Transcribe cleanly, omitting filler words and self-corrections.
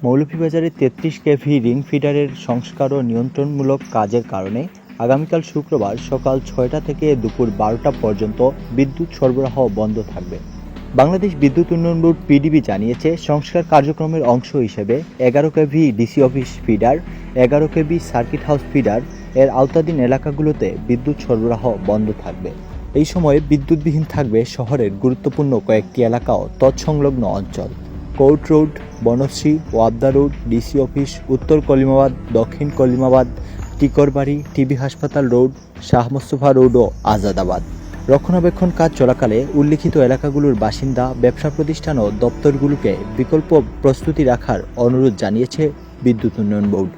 মৌলভীবাজারে ৩৩ KV ring ফিডারের সংস্কার ও নিয়ন্ত্রণমূলক কাজের কারণে আগামীকাল শুক্রবার সকাল ৬টা থেকে দুপুর ১২টা পর্যন্ত বিদ্যুৎ সরবরাহ বন্ধ থাকবে। বাংলাদেশ বিদ্যুৎ উন্নয়ন বোর্ড পিডিবি জানিয়েছে, সংস্কার কার্যক্রমের অংশ হিসেবে ১১ KV DC office feeder, ১১ KV circuit house feeder এর আওতাধীন এলাকাগুলোতে বিদ্যুৎ সরবরাহ বন্ধ থাকবে। এই সময়ে বিদ্যুৎবিহীন থাকবে শহরের গুরুত্বপূর্ণ কয়েকটি এলাকা ও তৎসংলগ্ন অঞ্চল। কোর্ট রোড, বনশ্রী, ওয়াবদা রোড, ডিসি অফিস, উত্তর কলিমাবাদ, দক্ষিণ কলিমাবাদ, টিকরবাড়ি, টিবি হাসপাতাল রোড, শাহ মোস্তফা রোড ও আজাদাবাদ। রক্ষণাবেক্ষণ কাজ চলাকালে উল্লিখিত এলাকাগুলোর বাসিন্দা, ব্যবসা প্রতিষ্ঠান ও দপ্তরগুলোকে বিকল্প প্রস্তুতি রাখার অনুরোধ জানিয়েছে বিদ্যুৎ উন্নয়ন বোর্ড।